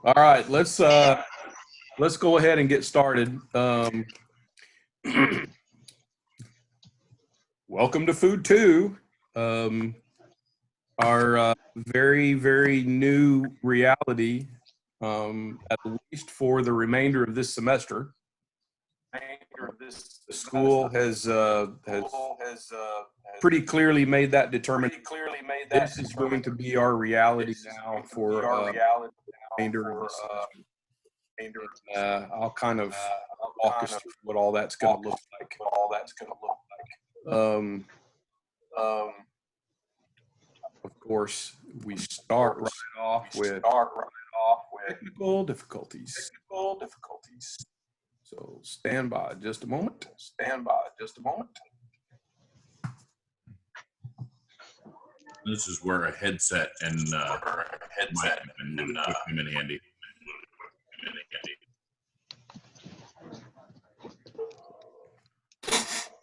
All right, let's go ahead and get started. Welcome to Food Two, our very new reality, at least for the remainder of this semester. The school has pretty clearly made that determination. This is going to be our reality now for the remainder of this semester. I'll kind of walk us through what all that's going to look like. Um, of course, we start right off with technical difficulties. So stand by just a moment. This is where a headset and mic would come in handy.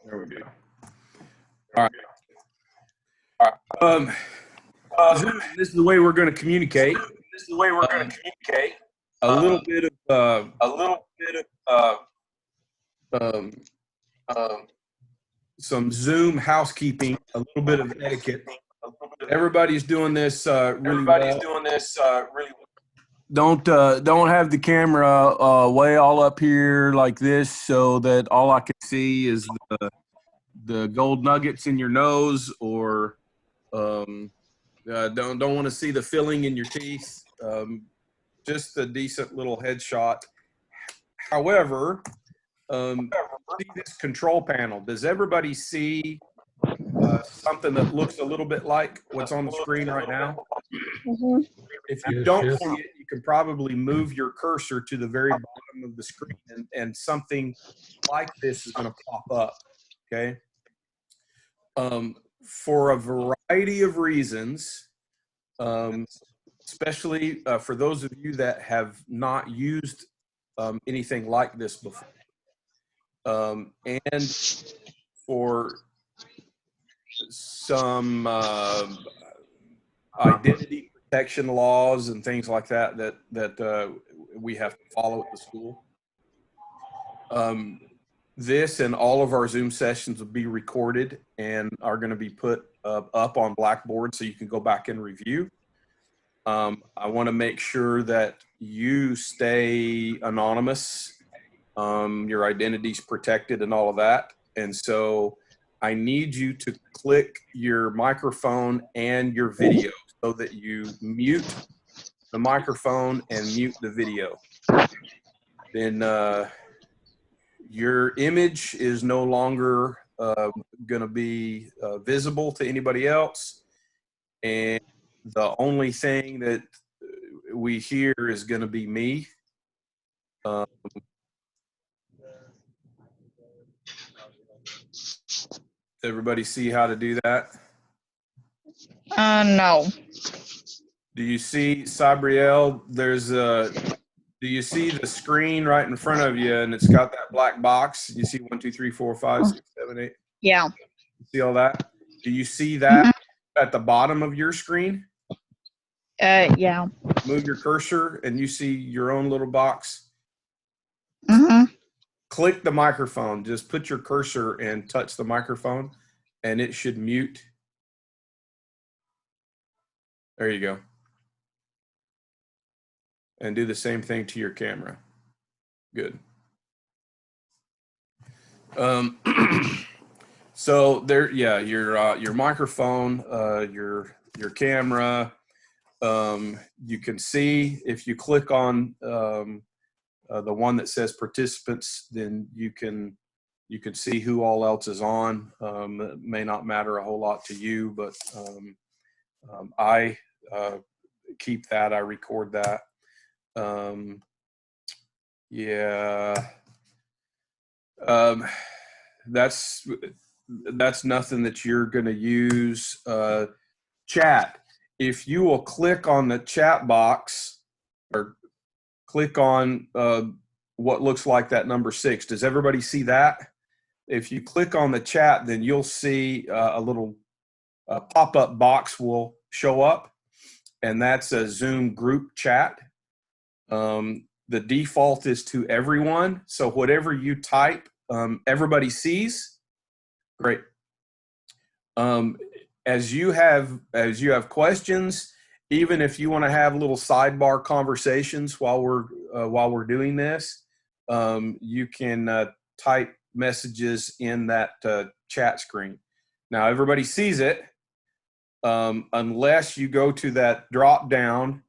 There we go. All right. This is the way we're going to communicate. A little bit of some Zoom housekeeping, a little bit of etiquette. Everybody's doing this really well. Don't have the camera way all up here like this, so that all I can see is the gold nuggets in your nose, or don't want to see the filling in your teeth. Just a decent little headshot. However, see this control panel. Does everybody see something that looks a little bit like what's on the screen right now? Mm-hmm. If you don't see it, you can probably move your cursor to the very bottom of the screen, and something like this is going to pop up. Okay. For a variety of reasons, especially for those of you that have not used anything like this before, and for some identity protection laws and things like that we have to follow at the school. This and all of our Zoom sessions will be recorded and are going to be put up on Blackboard so you can go back and review. I want to make sure that you stay anonymous, your identity's protected and all of that. And so I need you to click your microphone and your video so that you mute the microphone and mute the video. Then your image is no longer going to be visible to anybody else. And the only thing that we hear is going to be me. Everybody see how to do that? No. Do you see, Sabriel, do you see the screen right in front of you, and it's got that black box? You see 1, 2, 3, 4, 5, 6, 7, 8? Yeah. You see all that? Do you see that at the bottom of your screen? Yeah. Move your cursor and you see your own little box. Mm-hmm. Click the microphone. Just put your cursor and touch the microphone, and it should mute. There you go. And do the same thing to your camera. Good. So there, yeah, your microphone, your camera. You can see if you click on the one that says participants, then you can see who all else is on. It may not matter a whole lot to you, but I keep that. I record that. Yeah. That's nothing that you're going to use. Chat. If you will click on the chat box or click on what looks like that number 6. Does everybody see that? If you click on the chat, then you'll see a little pop-up box will show up, and that's a Zoom group chat. The default is to everyone. So whatever you type, everybody sees. Great. As you have questions, even if you want to have little sidebar conversations while we're doing this, you can type messages in that chat screen. Now everybody sees it, unless you go to that drop down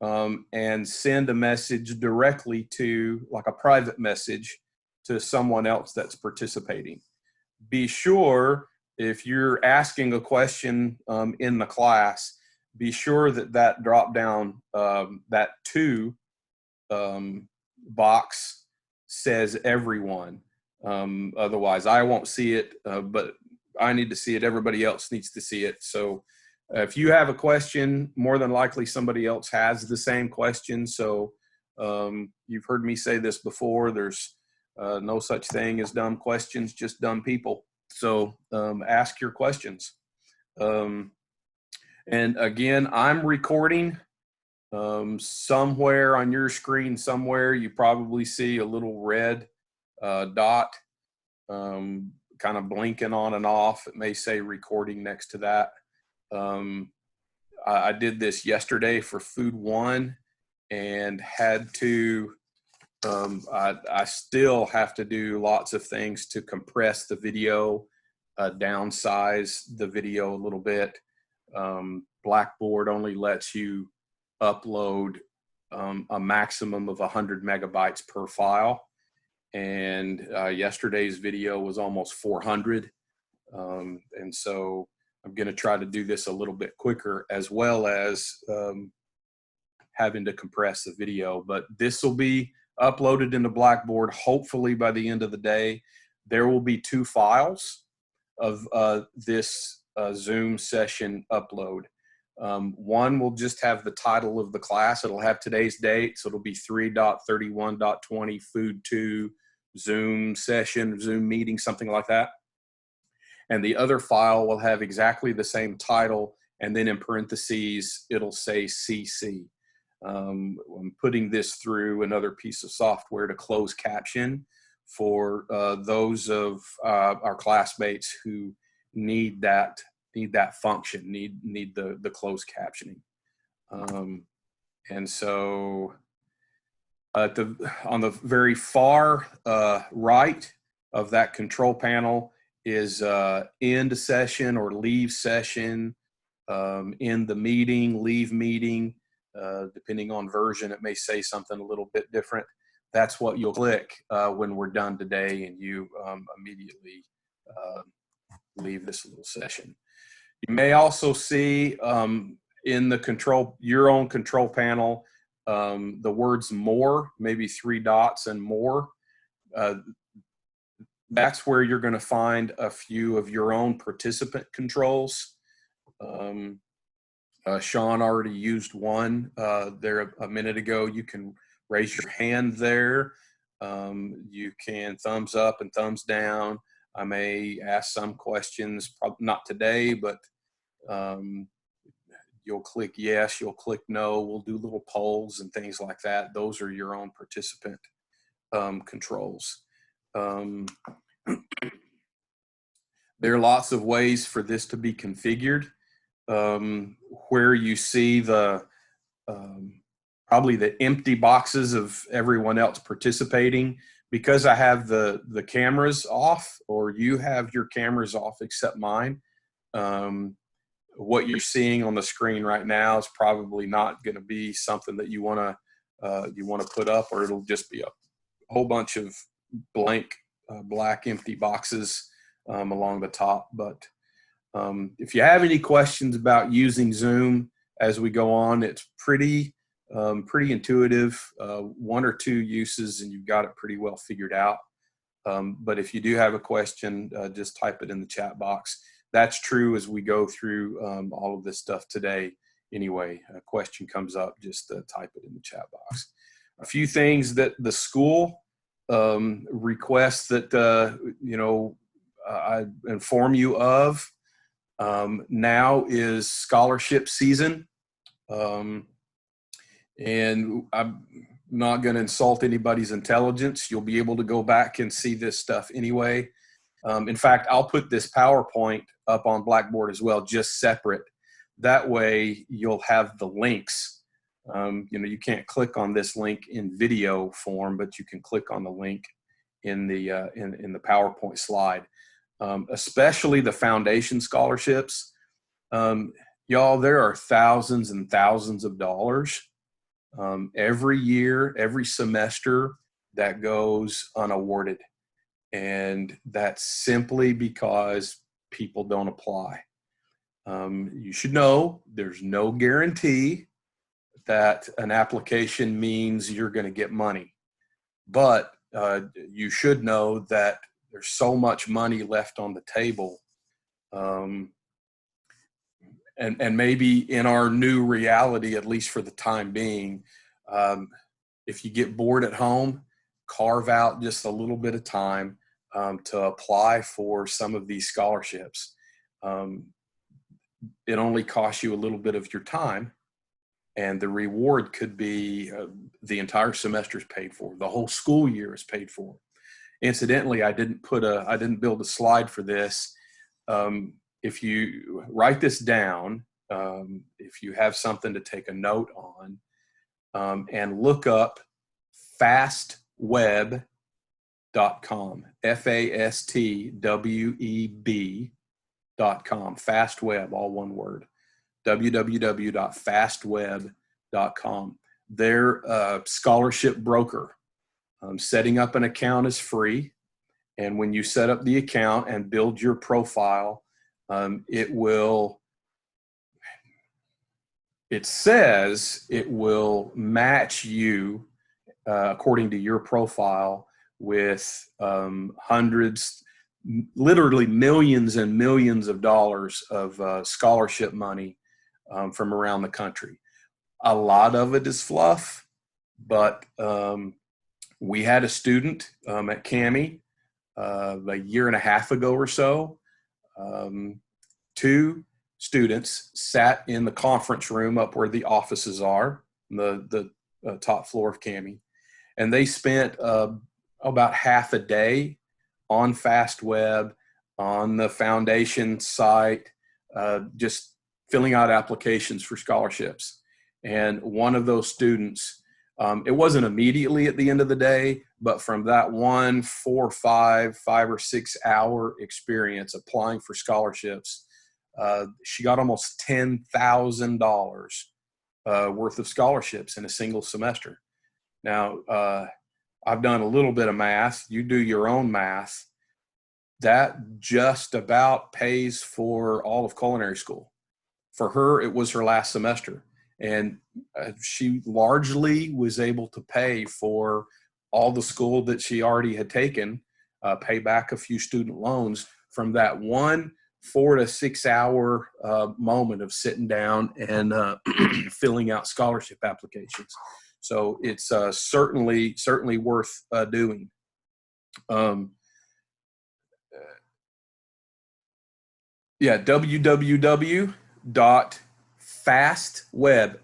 and send a message directly to, like a private message, to someone else that's participating. Be sure, if you're asking a question in the class, be sure that drop down, that to box says everyone. Otherwise, I won't see it, but I need to see it. Everybody else needs to see it. So if you have a question, more than likely somebody else has the same question. So you've heard me say this before. There's no such thing as dumb questions, just dumb people. So ask your questions. And again, I'm recording. Somewhere on your screen, somewhere you probably see a little red dot kind of blinking on and off. It may say recording next to that. I did this yesterday for Food One and had to, I still have to do lots of things to compress the video, downsize the video a little bit. Blackboard only lets you upload a maximum of 100 megabytes per file. And yesterday's video was almost 400. And so I'm going to try to do this a little bit quicker, as well as having to compress the video. But this will be uploaded into Blackboard hopefully by the end of the day. There will be 2 files of this Zoom session upload. One will just have the title of the class. It'll have today's date. So it'll be 3.31.20 Food 2 Zoom session, Zoom meeting, something like that. And the other file will have exactly the same title. And then in parentheses, it'll say CC. I'm putting this through another piece of software to close caption for those of our classmates who need that function, need the closed captioning. And so on the very far right of that control panel is end session or leave session, end the meeting, leave meeting. Depending on version, it may say something a little bit different. That's what you'll click when we're done today, and you immediately leave this little session. You may also see in the your own control panel, the words more, maybe 3 dots and more. That's where you're going to find a few of your own participant controls. Sean already used one there a minute ago. You can raise your hand there. You can thumbs up and thumbs down. I may ask some questions, probably not today, but you'll click yes, you'll click no. We'll do little polls and things like that. Those are your own participant controls. There are lots of ways for this to be configured. Where you see the probably the empty boxes of everyone else participating, because I have the cameras off, or you have your cameras off except mine. What you're seeing on the screen right now is probably not going to be something that you want to put up, or it'll just be a whole bunch of blank black empty boxes along the top. But if you have any questions about using Zoom as we go on, it's pretty intuitive. 1 or 2 uses and you've got it pretty well figured out. But if you do have a question, just type it in the chat box. That's true as we go through all of this stuff today. Anyway, a question comes up, just type it in the chat box. A few things that the school requests that I inform you of. Now is scholarship season. And I'm not going to insult anybody's intelligence. You'll be able to go back and see this stuff anyway. In fact, I'll put this PowerPoint up on Blackboard as well, just separate. That way you'll have the links. You can't click on this link in video form, but you can click on the link in the in the PowerPoint slide. Especially the foundation scholarships. Y'all, there are thousands and thousands of dollars every year, every semester that goes unawarded. And that's simply because people don't apply. You should know there's no guarantee that an application means you're going to get money. But you should know that there's so much money left on the table. And maybe in our new reality, at least for the time being, if you get bored at home, carve out just a little bit of time to apply for some of these scholarships. It only costs you a little bit of your time, and the reward could be the entire semester is paid for. The whole school year is paid for. Incidentally, I didn't build a slide for this. If you write this down, if you have something to take a note on, and look up fastweb.com, FASTWEB.com, fastweb, all one word, www.fastweb.com. They're a scholarship broker. Setting up an account is free. And when you set up the account and build your profile, it says it will match you according to your profile with hundreds, literally millions and millions of dollars of scholarship money from around the country. A lot of it is fluff, but we had a student at CAMI a year and a half ago or so. Two students sat in the conference room up where the offices are, the top floor of CAMI, and they spent about half a day on FastWeb, on the foundation site, just filling out applications for scholarships. And one of those students, it wasn't immediately at the end of the day, but from that 5 or 6 hour experience applying for scholarships, she got almost $10,000 worth of scholarships in a single semester. Now, I've done a little bit of math. You do your own math. That just about pays for all of culinary school. For her, it was her last semester. And she largely was able to pay for all the school that she already had taken, pay back a few student loans from that 4 to 6 hour moment of sitting down and filling out scholarship applications. So it's certainly worth doing. www.fastweb,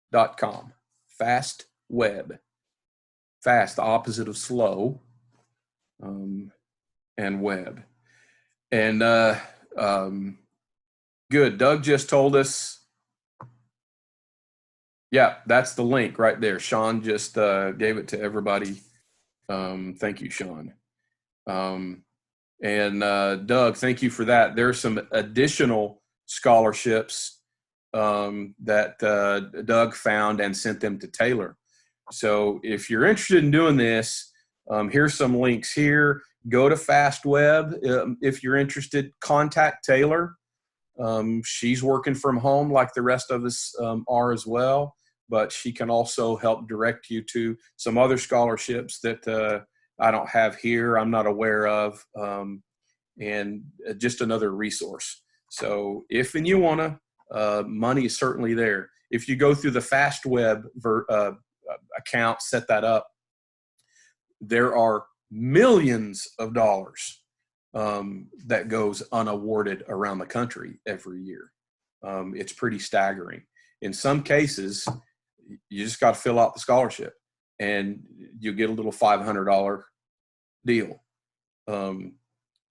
FASTWEB.com. FastWeb. Fast, the opposite of slow, and web. And good. Doug just told us. Yeah, that's the link right there. Sean just gave it to everybody. Thank you, Sean. And Doug, thank you for that. There are some additional scholarships that Doug found and sent them to Taylor. So if you're interested in doing this, here's some links here. Go to FastWeb. If you're interested, contact Taylor. She's working from home like the rest of us are as well, but she can also help direct you to some other scholarships that I don't have here, I'm not aware of, and just another resource. So if and you want to, money is certainly there. If you go through the FastWeb account, set that up, there are millions of dollars that goes unawarded around the country every year. It's pretty staggering. In some cases, you just got to fill out the scholarship and you get a little $500 deal.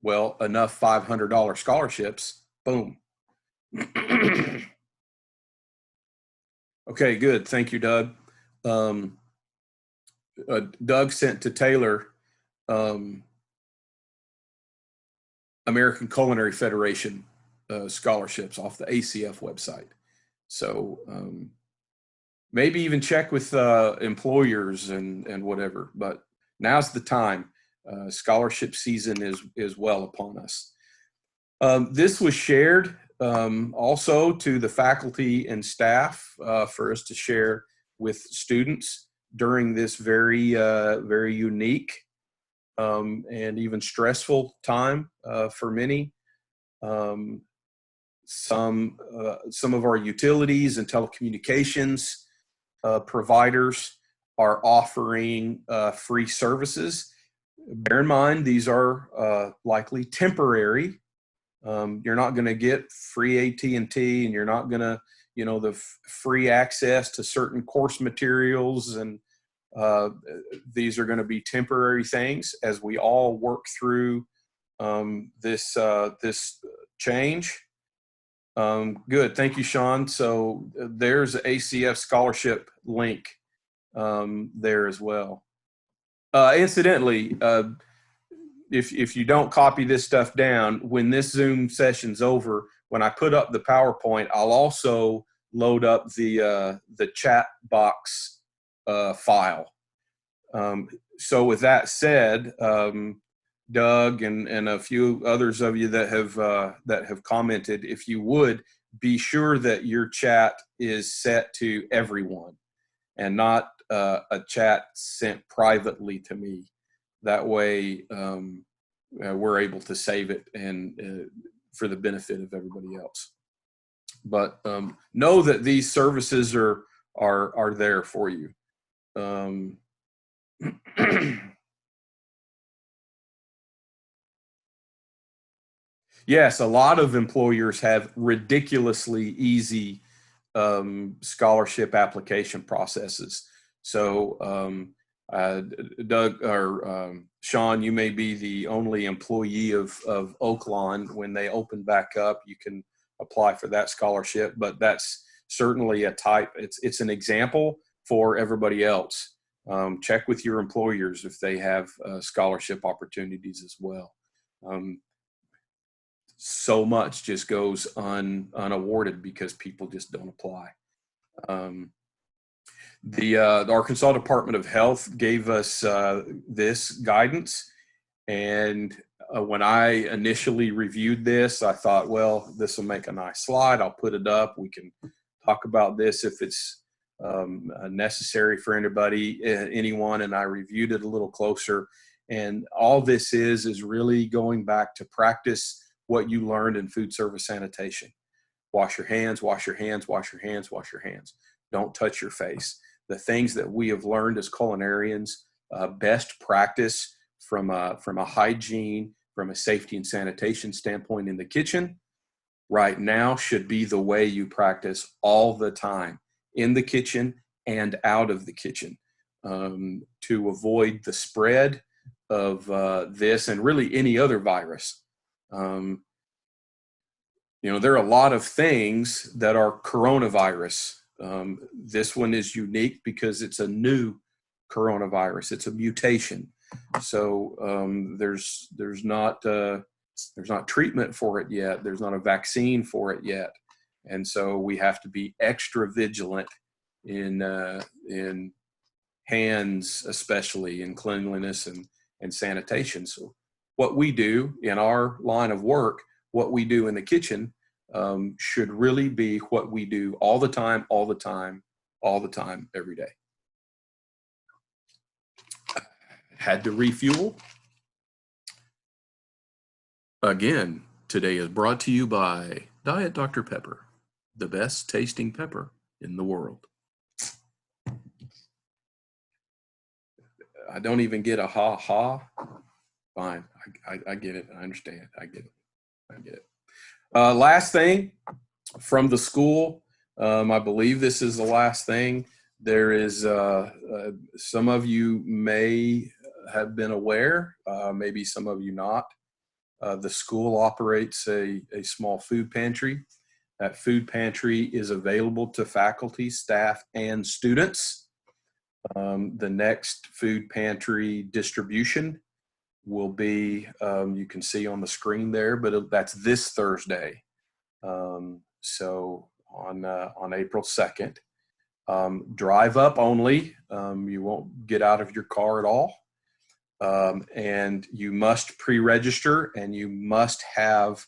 Well, enough $500 scholarships, boom. Okay, good. Thank you, Doug. Doug sent to Taylor American Culinary Federation scholarships off the ACF website. So maybe even check with employers and whatever. But now's the time. Scholarship season is well upon us. This was shared also to the faculty and staff for us to share with students during this very, very unique and even stressful time for many. Some of our utilities and telecommunications providers are offering free services. Bear in mind, these are likely temporary. You're not going to get free AT&T, and you're not going to, the free access to certain course materials, and these are going to be temporary things as we all work through this change. Good, thank you, Sean. So there's an ACF scholarship link there as well. Incidentally, if you don't copy this stuff down, when this Zoom session's over, when I put up the PowerPoint, I'll also load up the chat box file. So with that said, Doug and a few others of you that have commented, if you would be sure that your chat is set to everyone and not a chat sent privately to me. That way we're able to save it and for the benefit of everybody else. But know that these services are there for you. Yes, a lot of employers have ridiculously easy scholarship application processes. So Doug or Sean, you may be the only employee of Oaklawn. When they open back up, you can apply for that scholarship, but that's certainly a type. It's an example for everybody else. Check with your employers if they have scholarship opportunities as well. So much just goes unawarded because people just don't apply. The Arkansas Department of Health gave us this guidance, and when I initially reviewed this, I thought, well, this will make a nice slide. I'll put it up. We can talk about this if it's necessary for anyone. And I reviewed it a little closer, and all this is really going back to practice what you learned in food service sanitation. Wash your hands, wash your hands, wash your hands, wash your hands. Don't touch your face. The things that we have learned as culinarians, best practice from a hygiene, from a safety and sanitation standpoint in the kitchen, right now should be the way you practice all the time, in the kitchen and out of the kitchen, to avoid the spread of this and really any other virus. There are a lot of things that are coronavirus. This one is unique because it's a new coronavirus. It's a mutation. So there's not treatment for it yet. There's not a vaccine for it yet. And so we have to be extra vigilant in hands, especially in cleanliness and sanitation. So what we do in our line of work, what we do in the kitchen, should really be what we do all the time, all the time, all the time, every day. Had to refuel. Again, today is brought to you by Diet Dr. Pepper, the best tasting pepper in the world. I don't even get a ha-ha. Fine, I get it. I understand. I get it. I get it. Last thing from the school, I believe this is the last thing. There is some of you may have been aware, maybe some of you not. The school operates a small food pantry. That food pantry is available to faculty, staff, and students. The next food pantry distribution will be, you can see on the screen there, but that's this Thursday. So on April 2nd, drive up only. You won't get out of your car at all. And you must pre-register and you must have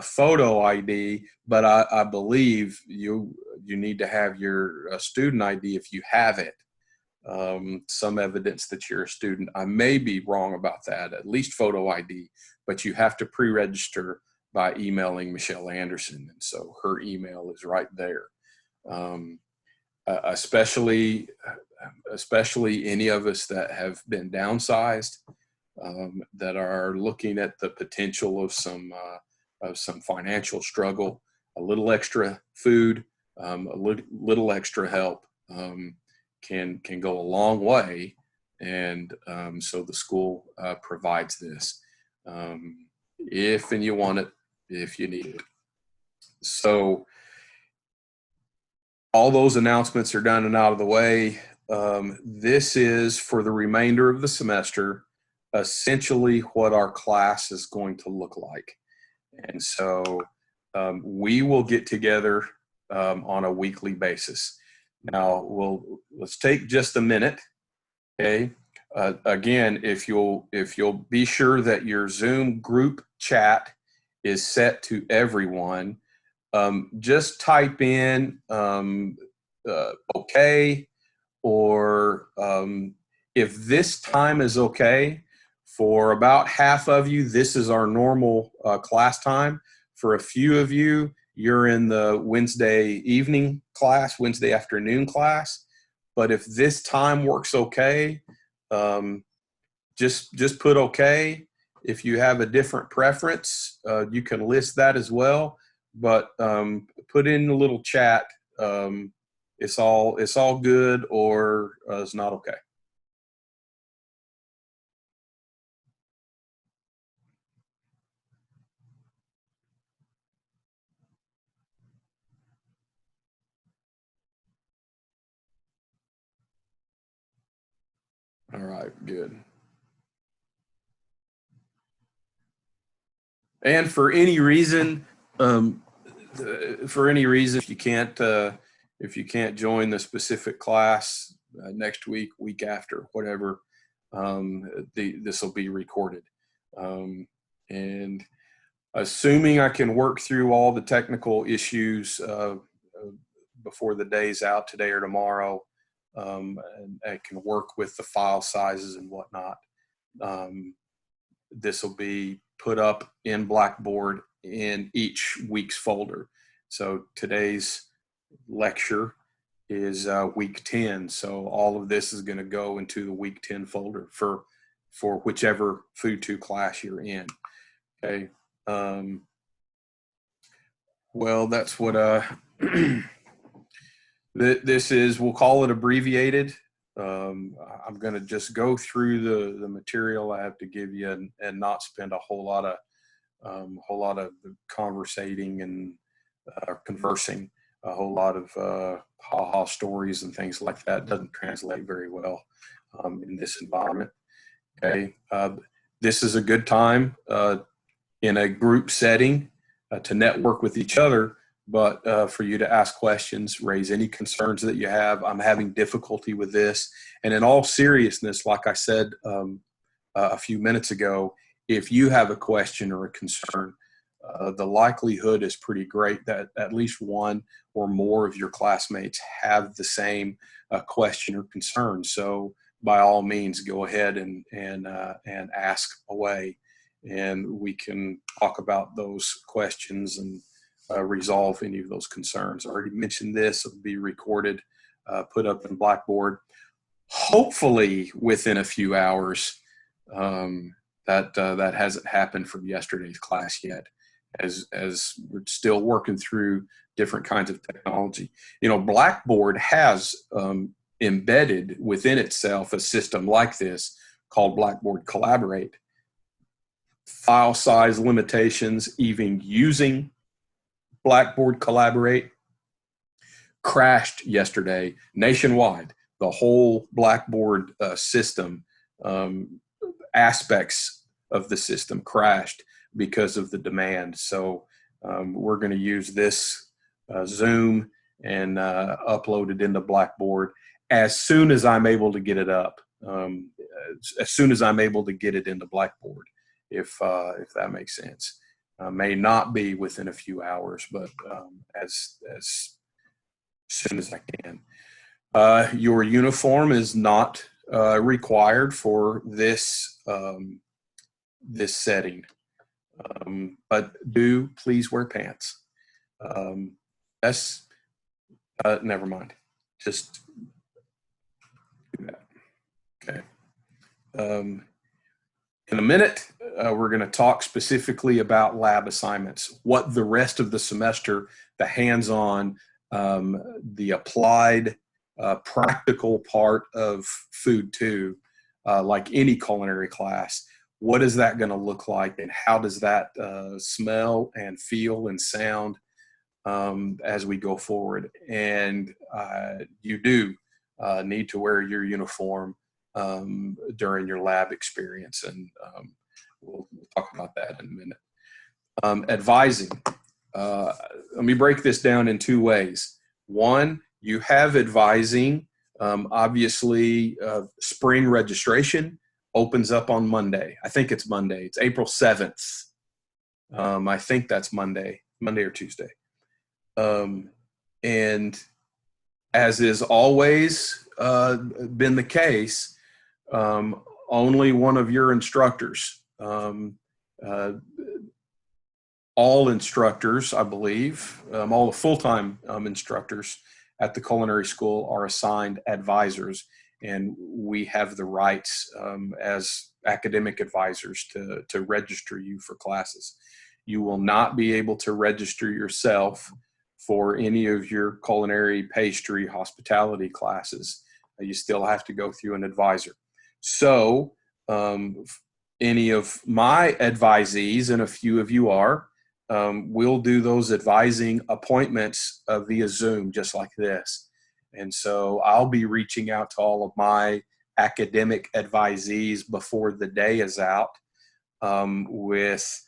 photo ID, but I believe you need to have your student ID if you have it. Some evidence that you're a student. I may be wrong about that, at least photo ID, but you have to pre-register by emailing Michelle Anderson. And so her email is right there. Especially any of us that have been downsized, that are looking at the potential of some financial struggle, a little extra food, a little extra help can go a long way. And so the school provides this if and you want it, if you need it. So all those announcements are done and out of the way. This is for the remainder of the semester, essentially what our class is going to look like. And so we will get together on a weekly basis. Now let's take just a minute. Okay. Again, if you'll be sure that your Zoom group chat is set to everyone, just type in okay, or if this time is okay for about half of you, this is our normal class time. For a few of you, you're in the Wednesday evening class, Wednesday afternoon class. But if this time works okay, just put okay. If you have a different preference, you can list that as well. But put in a little chat. It's all good, or it's not okay. All right, good. And for any reason, if you can't join the specific class next week, week after, whatever, this will be recorded. And assuming I can work through all the technical issues before the day's out, today or tomorrow, and I can work with the file sizes and whatnot, this will be put up in Blackboard in each week's folder. So today's lecture is week 10. So all of this is going to go into the week 10 folder for whichever Food 2 class you're in. Okay. Well, that's what this is. We'll call it abbreviated. I'm going to just go through the material I have to give you and not spend a whole lot of conversating and conversing. A whole lot of ha-ha stories and things like that doesn't translate very well in this environment. Okay, this is a good time in a group setting to network with each other, but for you to ask questions, raise any concerns that you have. I'm having difficulty with this. And in all seriousness, like I said a few minutes ago, if you have a question or a concern, the likelihood is pretty great that at least one or more of your classmates have the same question or concern. So by all means, go ahead and ask away, and we can talk about those questions and resolve any of those concerns. I already mentioned this. It'll be recorded, put up in Blackboard, hopefully within a few hours. That hasn't happened from yesterday's class yet, as we're still working through different kinds of technology. Blackboard has embedded within itself a system like this called Blackboard Collaborate. File size limitations, even using Blackboard Collaborate, crashed yesterday nationwide. The whole Blackboard system, aspects of the system crashed because of the demand. So we're going to use this Zoom and upload it into Blackboard as soon as I'm able to get it up. As soon as I'm able to get it into Blackboard, if that makes sense. May not be within a few hours, but as soon as I can. Your uniform is not required for this this setting, but do please wear pants. That's never mind. Just do that. Okay. In a minute, we're going to talk specifically about lab assignments, what the rest of the semester, the hands-on, the applied, practical part of Food 2, like any culinary class, what is that going to look like, and how does that smell and feel and sound as we go forward? And you do need to wear your uniform during your lab experience, and we'll talk about that in a minute. Advising. Let me break this down in two ways. One, you have advising. Obviously, spring registration opens up on Monday. I think it's Monday. It's April 7th. I think that's Monday or Tuesday. And as is always been the case, only one of your instructors, all instructors, I believe, all the full-time instructors at the culinary school are assigned advisors, and we have the rights as academic advisors to register you for classes. You will not be able to register yourself for any of your culinary, pastry, hospitality classes. You still have to go through an advisor. So any of my advisees, and a few of you are, we'll do those advising appointments via Zoom, just like this. And so I'll be reaching out to all of my academic advisees before the day is out with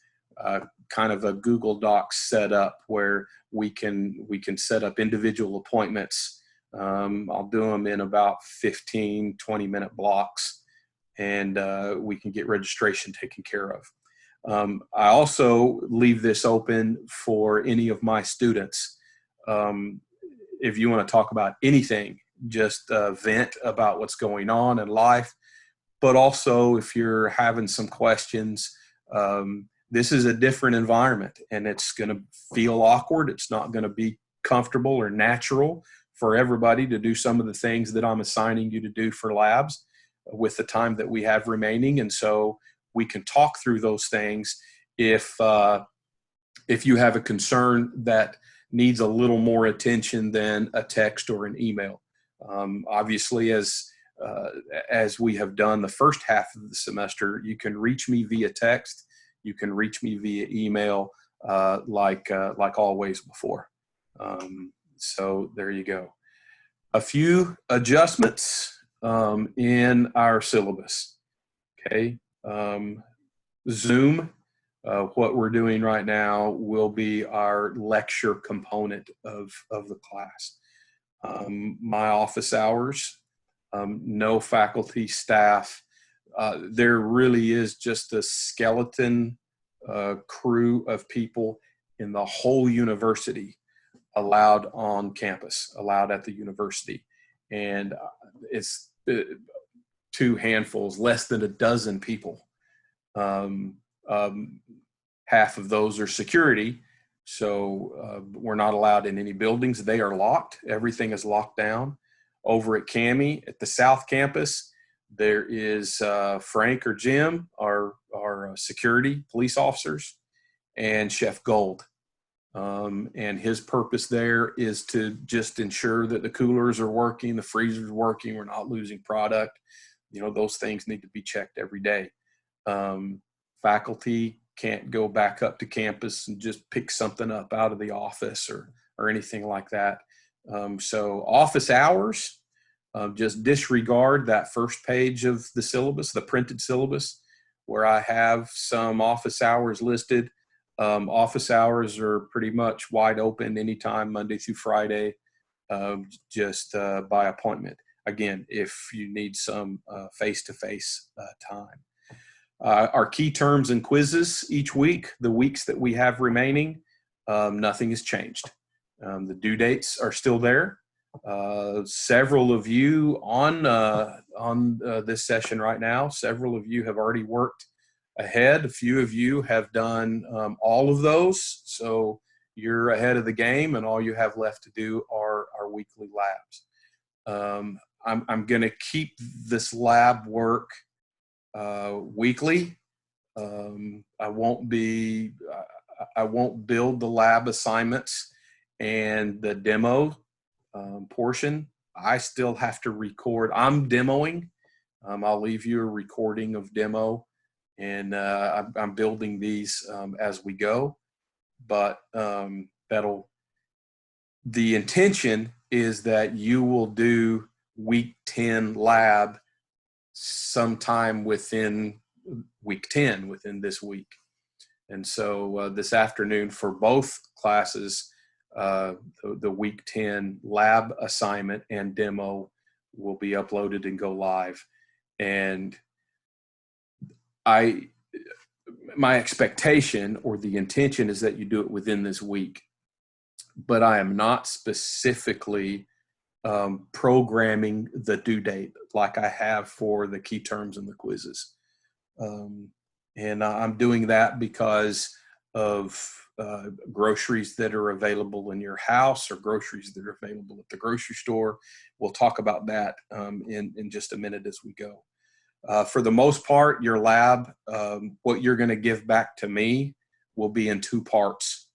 kind of a Google Docs set up where we can set up individual appointments. I'll do them in about 15, 20-minute blocks, and we can get registration taken care of. I also leave this open for any of my students. If you want to talk about anything, just vent about what's going on in life. But also, if you're having some questions, this is a different environment, and it's going to feel awkward. It's not going to be comfortable or natural for everybody to do some of the things that I'm assigning you to do for labs with the time that we have remaining. And so we can talk through those things if you have a concern that needs a little more attention than a text or an email. Obviously, as we have done the first half of the semester, you can reach me via text. You can reach me via email, like always before. So there you go. A few adjustments in our syllabus. Okay. Zoom, what we're doing right now will be our lecture component of the class. My office hours, no faculty, staff. There really is just a skeleton crew of people in the whole university allowed on campus, allowed at the university. And it's two handfuls, less than a dozen people. Half of those are security. So we're not allowed in any buildings. They are locked. Everything is locked down. Over at CAMI, at the South Campus, There is Frank or Jim, our security police officers, and Chef Gold. And his purpose there is to just ensure that the coolers are working, the freezers are working, we're not losing product. Those things need to be checked every day. Faculty can't go back up to campus and just pick something up out of the office or anything like that. So office hours, just disregard that first page of the syllabus, the printed syllabus, where I have some office hours listed. Office hours are pretty much wide open anytime, Monday through Friday, just by appointment. Again, if you need some face-to-face time. Our key terms and quizzes each week, the weeks that we have remaining, nothing has changed. The due dates are still there. Several of you on this session right now, several of you have already worked ahead. A few of you have done all of those. So you're ahead of the game, and all you have left to do are our weekly labs. I'm going to keep this lab work weekly. I won't build the lab assignments and the demo portion. I still have to record. I'm demoing. I'll leave you a recording of demo, and I'm building these as we go. But the intention is that you will do week 10 lab sometime within week 10, within this week. And so this afternoon for both classes, the week 10 lab assignment and demo will be uploaded and go live. And my expectation or the intention is that you do it within this week, but I am not specifically programming the due date like I have for the key terms and the quizzes. And I'm doing that because of groceries that are available in your house or groceries that are available at the grocery store. We'll talk about that in just a minute as we go. For the most part, your lab, what you're going to give back to me will be in two parts.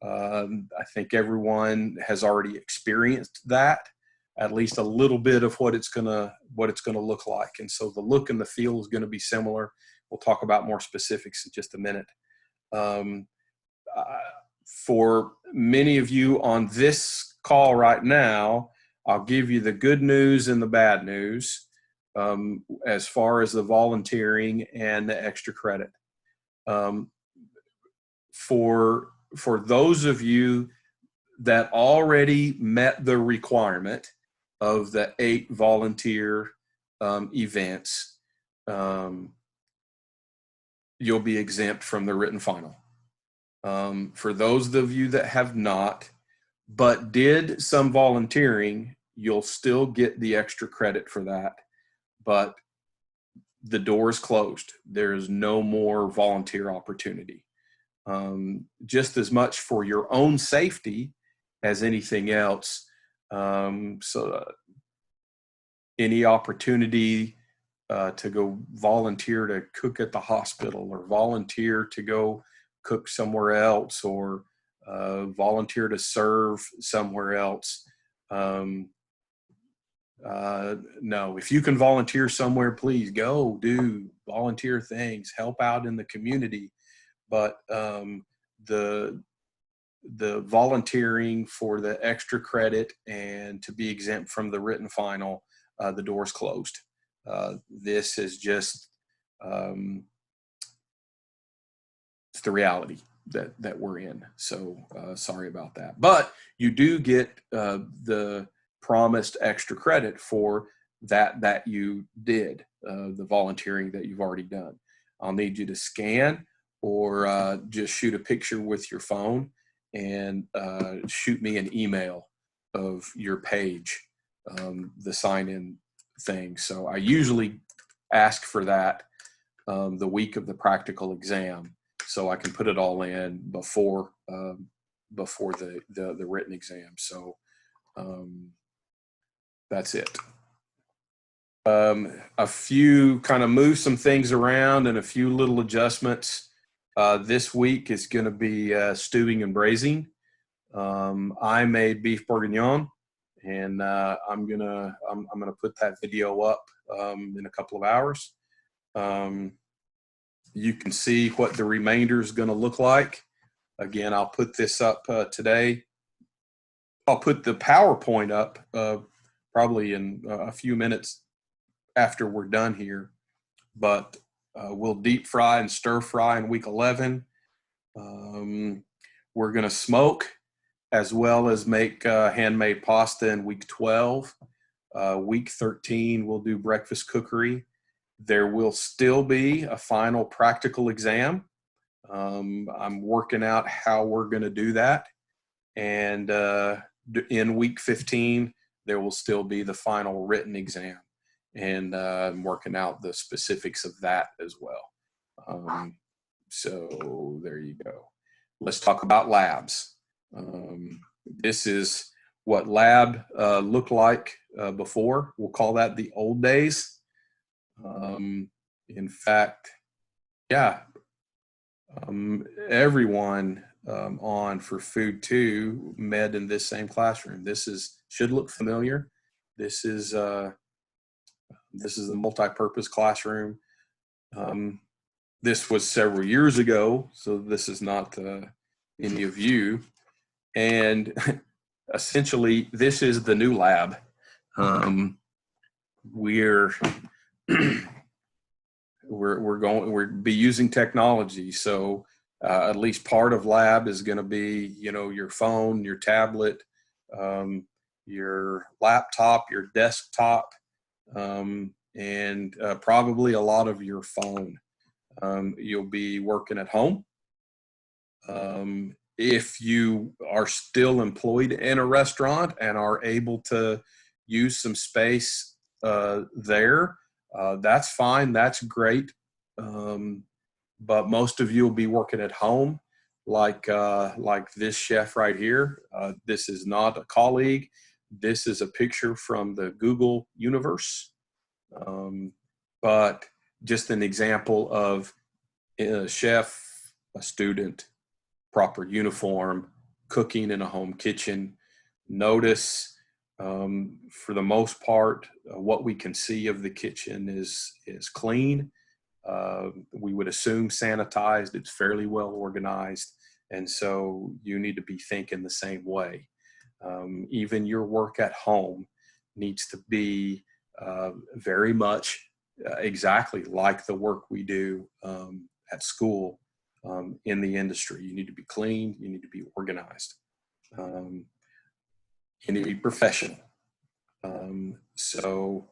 I think everyone has already experienced that, at least a little bit of what it's gonna look like. And so the look and the feel is going to be similar. We'll talk about more specifics in just a minute. For many of you on this call right now, I'll give you the good news and the bad news as far as the volunteering and the extra credit. For those of you that already met the requirement of the 8 volunteer events, you'll be exempt from the written final. For those of you that have not, but did some volunteering, you'll still get the extra credit for that. But the door is closed. There is no more volunteer opportunity. Just as much for your own safety as anything else. So any opportunity to go volunteer to cook at the hospital, or volunteer to go cook somewhere else, or volunteer to serve somewhere else. No, if you can volunteer somewhere, please go do volunteer things, help out in the community. But the volunteering for the extra credit and to be exempt from the written final, the door's closed. This is just it's the reality that we're in. So sorry about that. But you do get the promised extra credit for that you did, the volunteering that you've already done. I'll need you to scan or just shoot a picture with your phone and shoot me an email of your page, the sign-in thing. So I usually ask for that the week of the practical exam, so I can put it all in before the written exam. So that's it. a few kind of move some things around and a few little adjustments. This week is going to be stewing and braising. I made beef bourguignon, and I'm gonna put that video up in a couple of hours. You can see what the remainder is going to look like. Again, I'll put this up today. I'll put the PowerPoint up probably in a few minutes after we're done here, but we'll deep fry and stir fry in week 11. We're going to smoke as well as make handmade pasta in week 12. Week 13, we'll do breakfast cookery. There will still be a final practical exam. I'm working out how we're going to do that. And in week 15, there will still be the final written exam. And I'm working out the specifics of that as well. So there you go. Let's talk about labs. This is what lab looked like before. We'll call that the old days. In fact, yeah, everyone on for food two met in this same classroom. This should look familiar. This is the multi-purpose classroom. This was several years ago, so this is not any of you. And essentially, this is the new lab. We're be using technology. So at least part of lab is going to be, your phone, your tablet, your laptop, your desktop, and probably a lot of your phone. You'll be working at home. If you are still employed in a restaurant and are able to use some space there, that's fine. That's great. But most of you will be working at home, like this chef right here. This is not a colleague. This is a picture from the Google universe. But just an example of a chef, a student, proper uniform, cooking in a home kitchen. Notice, for the most part, what we can see of the kitchen is clean. We would assume sanitized. It's fairly well organized. And so you need to be thinking the same way. Even your work at home needs to be very much exactly like the work we do at school in the industry. You need to be clean. You need to be organized. You need to be professional. So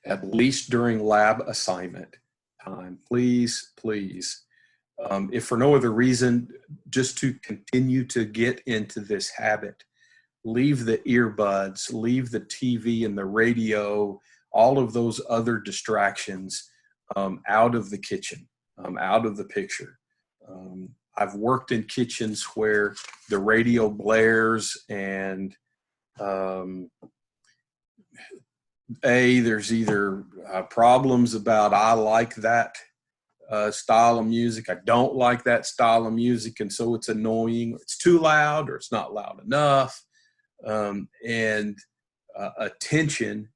at least during lab assignment time, please, if for no other reason, just to continue to get into this habit, leave the earbuds, leave the TV and the radio, all of those other distractions out of the kitchen, out of the picture. I've worked in kitchens where the radio blares and there's either problems about I like that style of music, I don't like that style of music, and so it's annoying, or it's too loud, or it's not loud enough. And attention,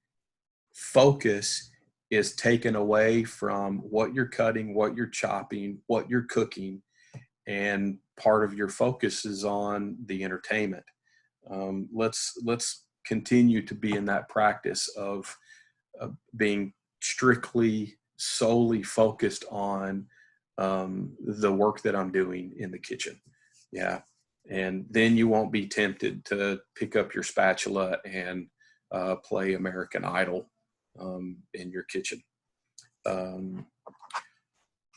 focus is taken away from what you're cutting, what you're chopping, what you're cooking, and part of your focus is on the entertainment. Let's continue to be in that practice of being solely focused on the work that I'm doing in the kitchen. Yeah. And then you won't be tempted to pick up your spatula and play American Idol in your kitchen.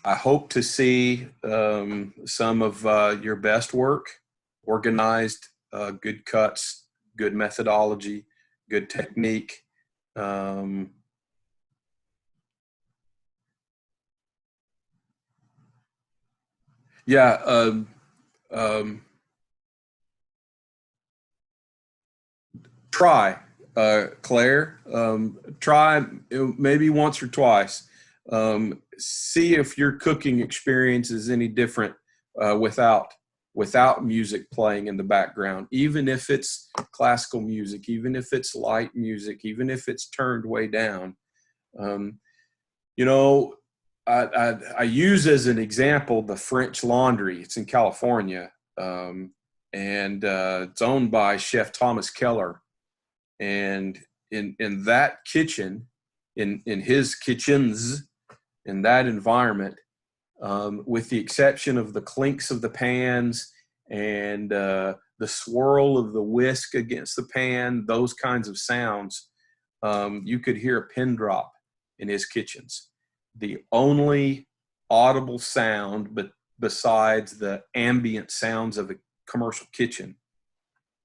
I hope to see some of your best work, organized, good cuts, good methodology, good technique. Try. Claire, try maybe once or twice. See if your cooking experience is any different without music playing in the background, even if it's classical music, even if it's light music, even if it's turned way down. You know, I use as an example the French Laundry. It's in California, and it's owned by Chef Thomas Keller. And in that kitchen, in his kitchens, in that environment, with the exception of the clinks of the pans and the swirl of the whisk against the pan, those kinds of sounds, you could hear a pin drop in his kitchens. The only audible sound, but besides the ambient sounds of a commercial kitchen,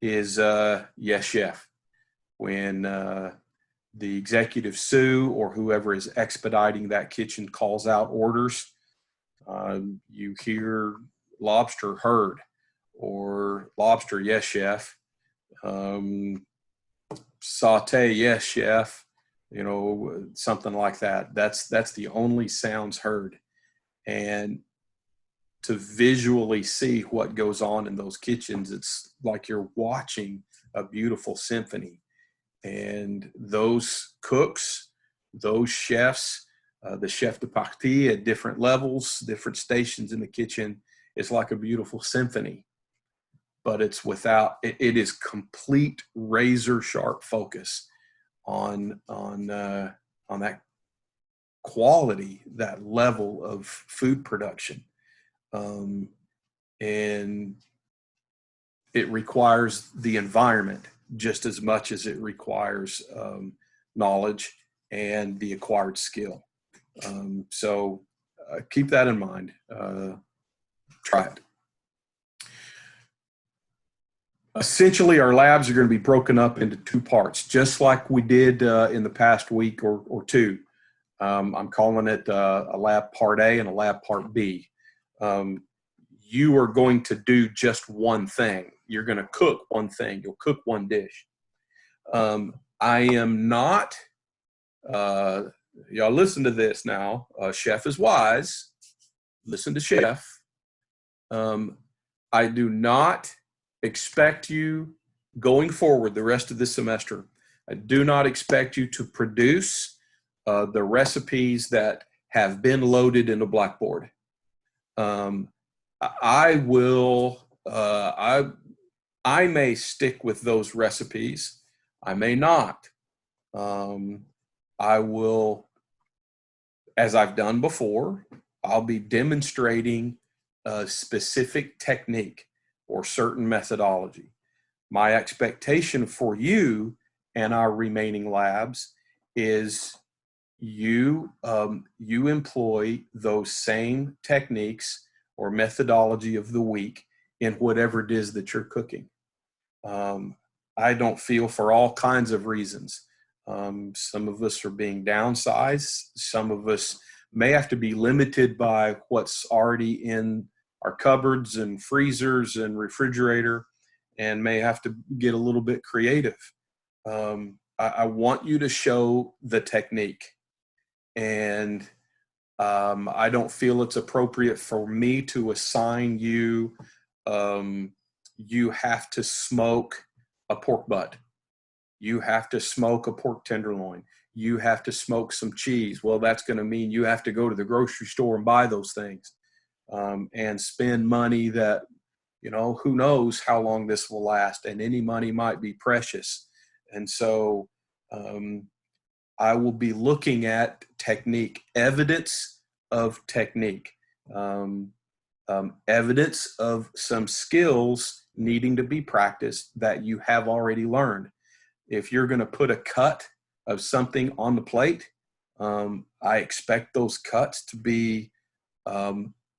is Yes Chef. When the executive sous or whoever is expediting that kitchen calls out orders, you hear lobster heard or lobster, yes, chef. Saute, yes, chef. You know, something like that. That's the only sounds heard. And to visually see what goes on in those kitchens, it's like you're watching a beautiful symphony. And those cooks, those chefs, the chef de partie at different levels, different stations in the kitchen, it's like a beautiful symphony. But it's it is complete razor sharp focus on that quality, that level of food production. And it requires the environment just as much as it requires knowledge and the acquired skill. So keep that in mind. Try it. Essentially, our labs are going to be broken up into two parts, just like we did in the past week or two. I'm calling it a lab part A and a lab part B. You are going to do just one thing. You're going to cook one thing. You'll cook one dish. I am not, y'all listen to this now. Chef is wise. Listen to Chef. I do not expect you going forward the rest of the semester. I do not expect you to produce the recipes that have been loaded into Blackboard. I will, I may stick with those recipes. I may not. I will, as I've done before, I'll be demonstrating a specific technique or certain methodology. My expectation for you and our remaining labs is you employ those same techniques or methodology of the week in whatever it is that you're cooking. I don't feel, for all kinds of reasons, some of us are being downsized. Some of us may have to be limited by what's already in our cupboards and freezers and refrigerator, and may have to get a little bit creative. I want you to show the technique, and I don't feel it's appropriate for me to assign you, you have to smoke a pork butt. You have to smoke a pork tenderloin. You have to smoke some cheese. Well, that's going to mean you have to go to the grocery store and buy those things, and spend money that, you know, who knows how long this will last, and any money might be precious. And so I will be looking at technique, evidence of technique, evidence of some skills needing to be practiced that you have already learned. If you're going to put a cut of something on the plate, I expect those cuts to be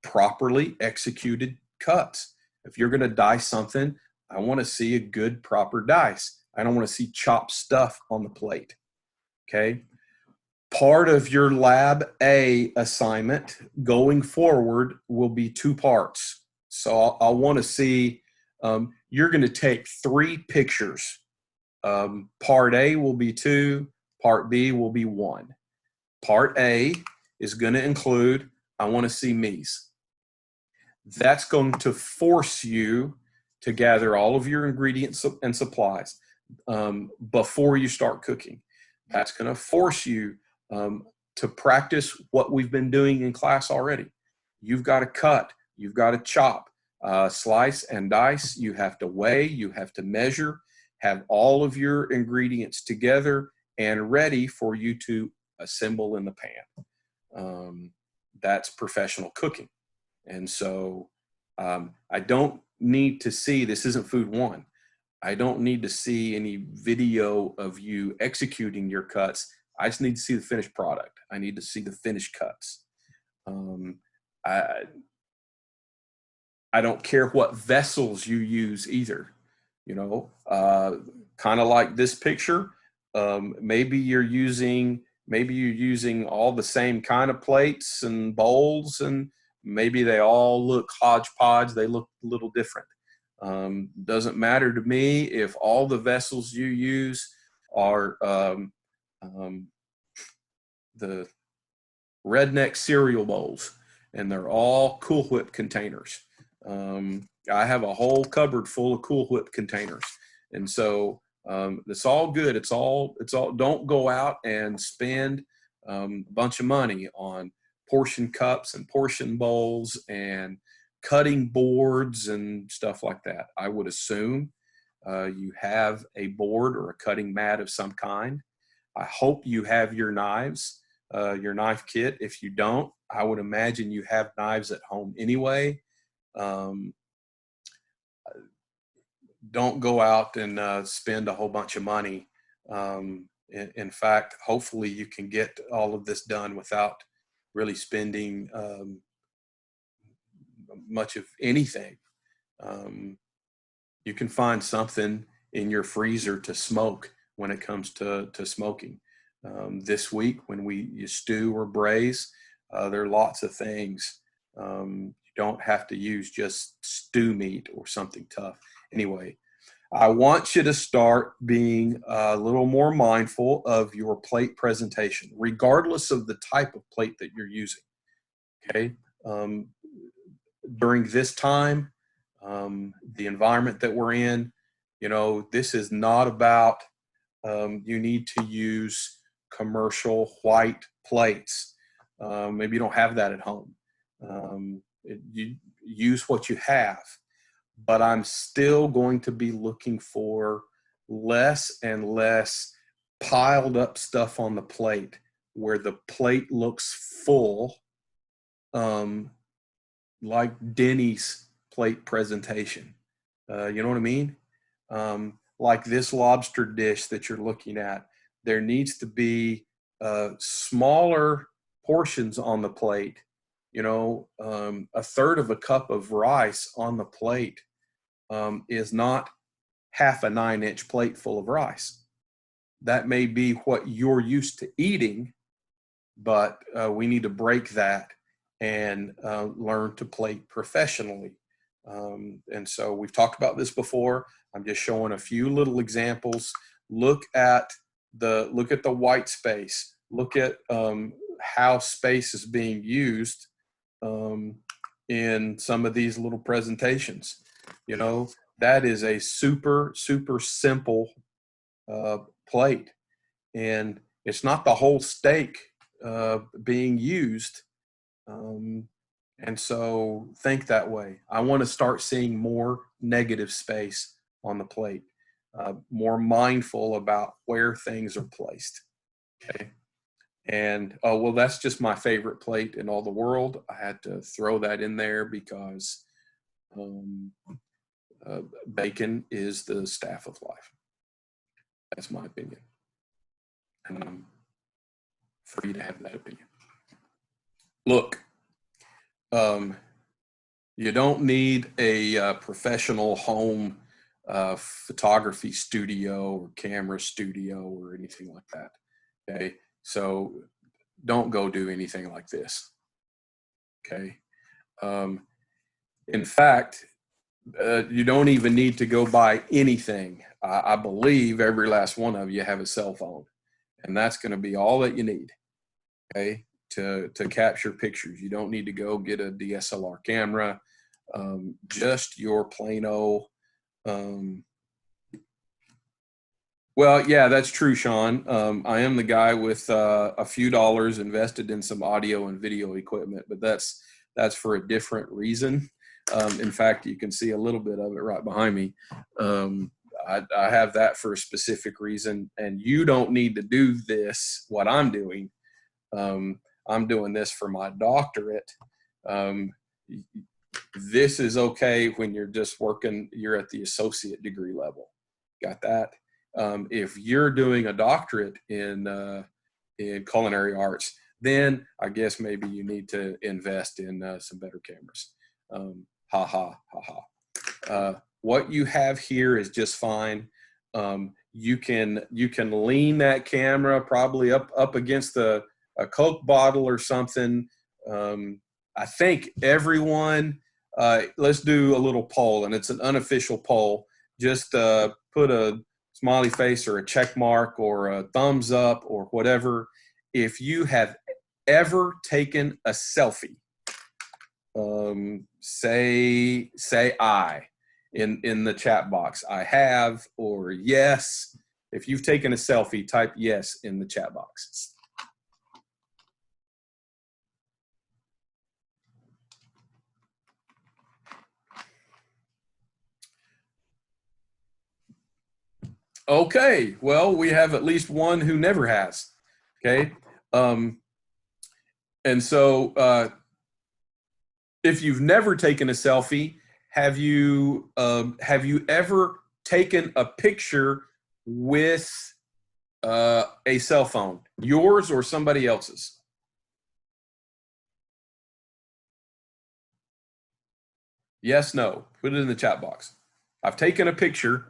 properly executed cuts. If you're going to dice something, I want to see a good, proper dice. I don't want to see chopped stuff on the plate. Okay. Part of your lab A assignment going forward will be two parts. So I want to see, you're going to take 3 pictures Part A will be 2, Part B will be 1. Part A is going to include, I want to see me's. That's going to force you to gather all of your ingredients and supplies before you start cooking. That's going to force you to practice what we've been doing in class already. You've got to cut, you've got to chop, slice and dice. You have to weigh, you have to measure, have all of your ingredients together and ready for you to assemble in the pan. That's professional cooking. And so I don't need to see, this isn't food 1. I don't need to see any video of you executing your cuts. I just need to see the finished product. I need to see the finished cuts. I don't care what vessels you use either. You know, kind of like this picture. Maybe you're using all the same kind of plates and bowls, and maybe they all look hodgepodge. They look a little different. Doesn't matter to me if all the vessels you use are the redneck cereal bowls, and they're all Cool Whip containers. I have a whole cupboard full of Cool Whip containers, and so it's all good. It's all. Don't go out and spend a bunch of money on portion cups and portion bowls and cutting boards and stuff like that. I would assume you have a board or a cutting mat of some kind. I hope you have your knives, your knife kit. If you don't, I would imagine you have knives at home anyway. Don't go out and spend a whole bunch of money. In fact, hopefully you can get all of this done without really spending much of anything. You can find something in your freezer to smoke when it comes to smoking. This week, when you stew or braise, there are lots of things. You don't have to use just stew meat or something tough. Anyway, I want you to start being a little more mindful of your plate presentation, regardless of the type of plate that you're using. Okay. During this time, the environment that we're in, this is not about you need to use commercial white plates. Maybe you don't have that at home. You use what you have, but I'm still going to be looking for less and less piled up stuff on the plate where the plate looks full, like Denny's plate presentation. You know what I mean? Like this lobster dish that you're looking at, there needs to be smaller portions on the plate. A third of a cup of rice on the plate is not half a 9-inch plate full of rice. That may be what you're used to eating, but we need to break that and learn to plate professionally. And so we've talked about this before. I'm just showing a few little examples. Look at the white space. Look at how space is being used in some of these little presentations. That is a super, super simple plate. And it's not the whole steak being used. And so think that way. I want to start seeing more negative space on the plate, more mindful about where things are placed. Okay. And well, that's just my favorite plate in all the world. I had to throw that in there because bacon is the staff of life. That's my opinion. And I'm free to have that opinion. Look, you don't need a professional home photography studio or camera studio or anything like that. Okay. So don't go do anything like this. Okay. In fact, You don't even need to go buy anything. I believe every last one of you have a cell phone, and that's going to be all that you need, okay, to capture pictures. You don't need to go get a DSLR camera, just your plain old. Well, yeah, that's true, Sean. I am the guy with a few dollars invested in some audio and video equipment, but that's for a different reason. In fact, you can see a little bit of it right behind me. I have that for a specific reason, and you don't need to do this, what I'm doing. I'm doing this for my doctorate. This is okay when you're just working, you're at the associate degree level. Got that? If you're doing a doctorate in culinary arts, then I guess maybe you need to invest in some better cameras. Ha ha ha ha. What you have here is just fine. You can lean that camera probably up against a Coke bottle or something. I think everyone. Let's do a little poll, and it's an unofficial poll. Just put a smiley face or a check mark or a thumbs up or whatever if you have ever taken a selfie. Say I in the chat box. I have, or yes. If you've taken a selfie, type yes in the chat box. Okay, well, we have at least one who never has. Okay, and so if you've never taken a selfie, have you ever taken a picture with a cell phone, yours or somebody else's? Yes, no. Put it in the chat box. I've taken a picture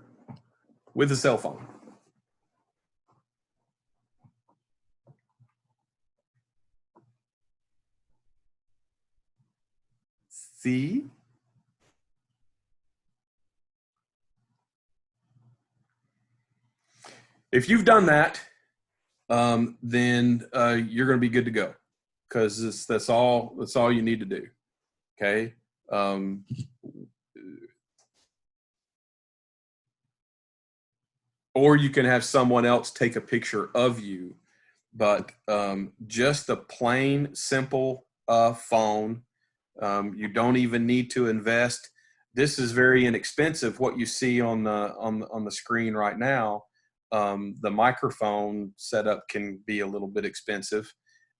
with a cell phone. See? If you've done that, then you're going to be good to go, because that's all you need to do. Okay. Or you can have someone else take a picture of you, but just a plain, simple phone. You don't even need to invest. This is very inexpensive. What you see on the screen right now, the microphone setup can be a little bit expensive.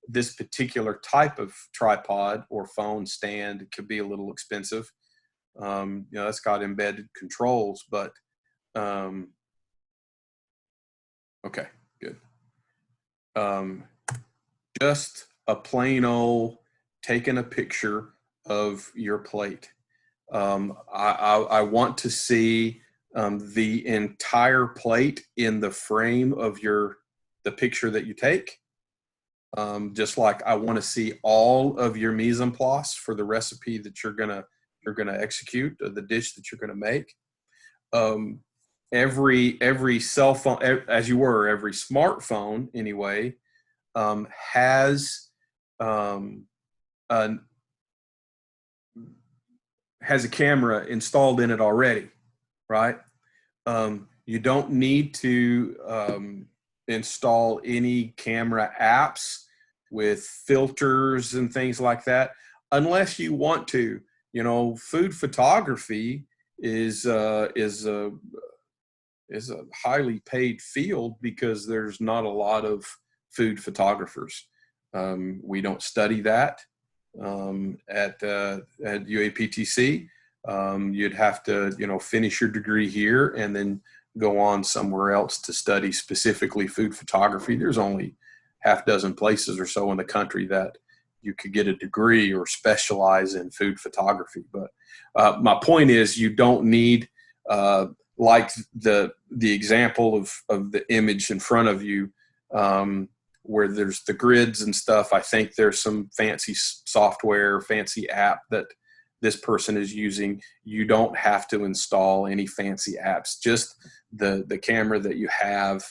This particular type of tripod or phone stand could be a little expensive. It's got embedded controls, but okay, good. Just a plain old taking a picture of your plate. I want to see the entire plate in the frame of the picture that you take. Just like I want to see all of your mise en place for the recipe that you're gonna execute, or the dish that you're gonna make. Every cell phone, every smartphone anyway, has a camera installed in it already, right? You don't need to install any camera apps with filters and things like that, unless you want to. Food photography is a highly paid field because there's not a lot of food photographers. We don't study that at UAPTC. You'd have to, finish your degree here and then go on somewhere else to study specifically food photography. There's only half dozen places or so in the country that you could get a degree or specialize in food photography. But my point is, you don't need, like the example of the image in front of you, where there's the grids and stuff. I think there's some fancy software, fancy app that this person is using. You don't have to install any fancy apps, just the camera that you have,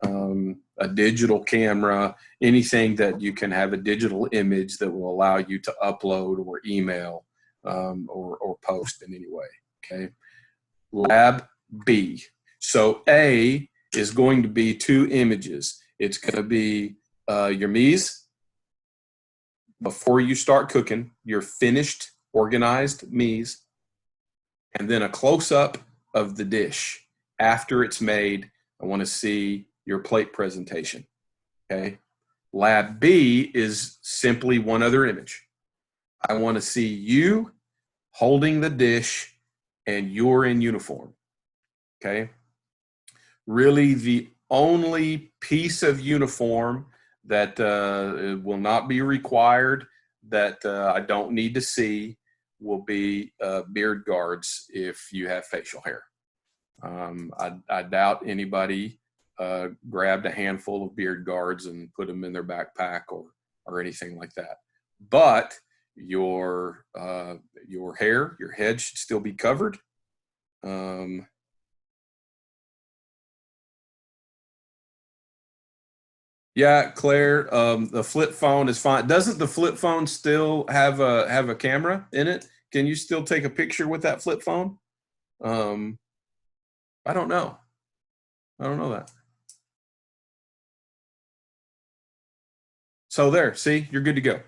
a digital camera, anything that you can have a digital image that will allow you to upload or email or post in any way. Okay. Lab B. So A is going to be 2 images. It's going to be your mise before you start cooking, your finished, organized mise, and then a close-up of the dish after it's made. I want to see your plate presentation. Okay. Lab B is simply one other image. I want to see you holding the dish and you're in uniform. Okay. Really, the only piece of uniform that will not be required, that I don't need to see, will be beard guards if you have facial hair. I doubt anybody grabbed a handful of beard guards and put them in their backpack or anything like that. But your hair, your head should still be covered. Yeah, Claire, the flip phone is fine. Doesn't the flip phone still have a camera in it? Can you still take a picture with that flip phone? I don't know. I don't know that. So there, see, you're good to go.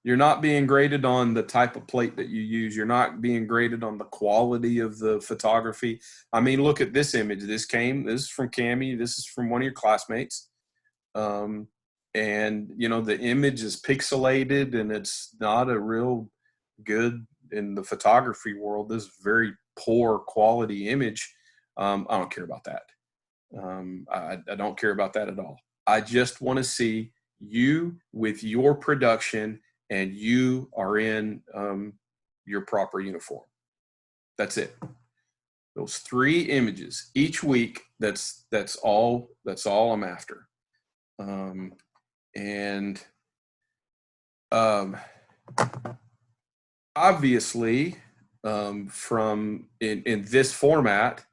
You're not being graded on the type of plate that you use. You're not being graded on the quality of the photography. I mean, look at this image. This is from Cammie. This is from one of your classmates. And you know, the image is pixelated and it's not a real good, in the photography world, this very poor quality image. I don't care about that. I don't care about that at all. I just want to see you with your production and you are in your proper uniform. That's it. Those 3 images each week. That's all I'm after. Obviously, from in this format,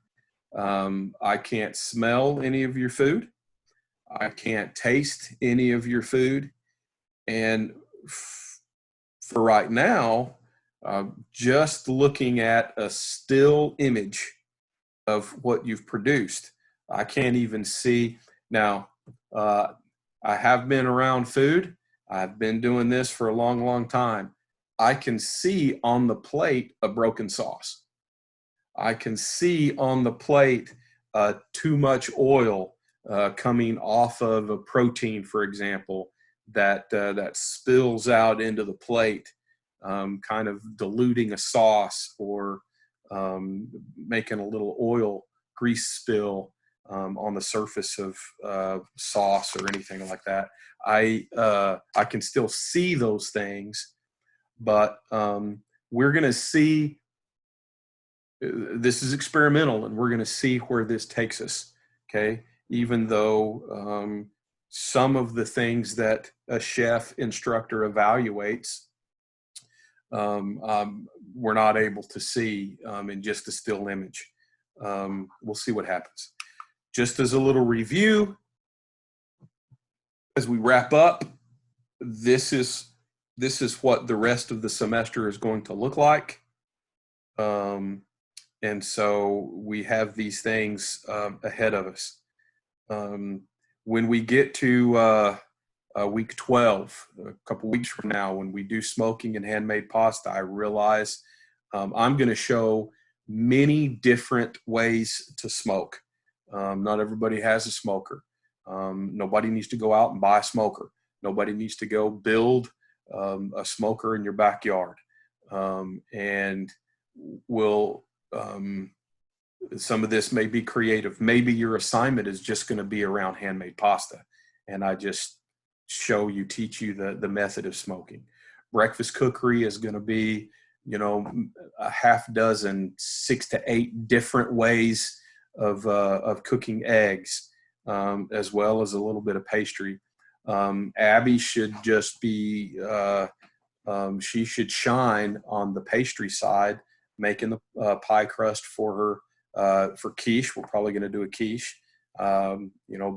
I can't smell any of your food. I can't taste any of your food. And for right now, just looking at a still image of what you've produced, I can't even see. Now, I have been around food. I've been doing this for a long, long time. I can see on the plate a broken sauce. I can see on the plate too much oil coming off of a protein, for example, that spills out into the plate, kind of diluting a sauce or making a little oil grease spill on the surface of sauce or anything like that. I can still see those things, but we're going to see. This is experimental, and we're going to see where this takes us. Okay, even though some of the things that a chef instructor evaluates, we're not able to see in just a still image. We'll see what happens. Just as a little review, as we wrap up, this is what the rest of the semester is going to look like. And so we have these things ahead of us. When we get to week 12, a couple weeks from now, when we do smoking and handmade pasta, I realize I'm going to show many different ways to smoke. Not everybody has a smoker. Nobody needs to go out and buy a smoker. Nobody needs to go build a smoker in your backyard. And some of this may be creative. Maybe your assignment is just going to be around handmade pasta, and I just teach you the method of smoking. Breakfast cookery is going to be, a half dozen, 6 to 8 different ways of cooking eggs, as well as a little bit of pastry. Abby should just be She should shine on the pastry side, making the pie crust for her for quiche. We're probably going to do a quiche,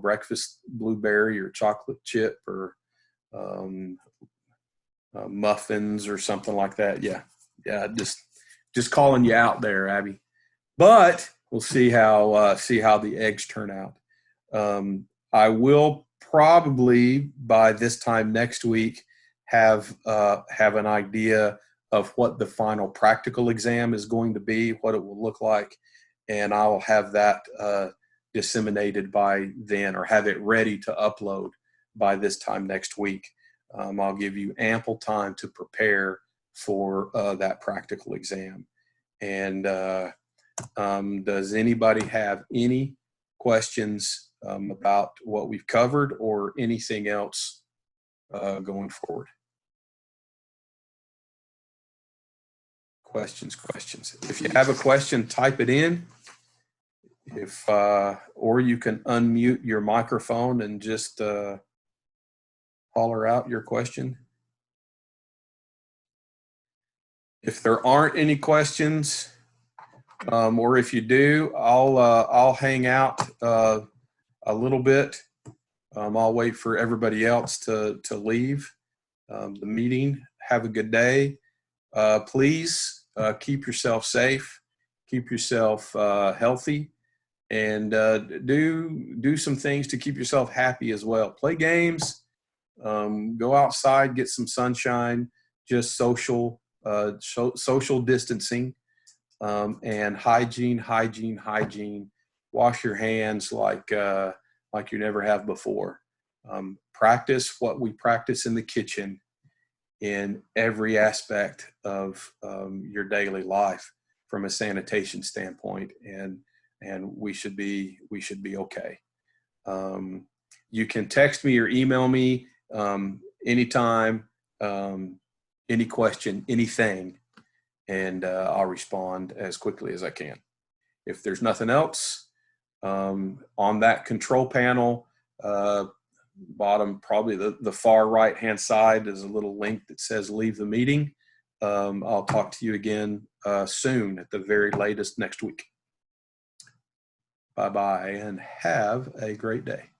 breakfast blueberry or chocolate chip or muffins or something like that. Yeah, just calling you out there, Abby. But we'll see how the eggs turn out. I will probably by this time next week have an idea of what the final practical exam is going to be, what it will look like, and I'll have that disseminated by then, or have it ready to upload by this time next week. I'll give you ample time to prepare for that practical exam. And does anybody have any questions about what we've covered or anything else going forward? Questions. If you have a question, type it in. Or you can unmute your microphone and just holler out your question. If there aren't any questions, or if you do, I'll hang out a little bit. I'll wait for everybody else to leave the meeting. Have a good day. Please keep yourself safe, keep yourself healthy, and do some things to keep yourself happy as well. Play games, go outside, get some sunshine, just social distancing, and hygiene. Wash your hands like you never have before. Practice what we practice in the kitchen in every aspect of your daily life from a sanitation standpoint, and we should be okay. You can text me or email me anytime, any question, anything, and I'll respond as quickly as I can. If there's nothing else, on that control panel, bottom, probably the far right hand side, is a little link that says leave the meeting. I'll talk to you again soon, at the very latest next week. Bye-bye, and have a great day.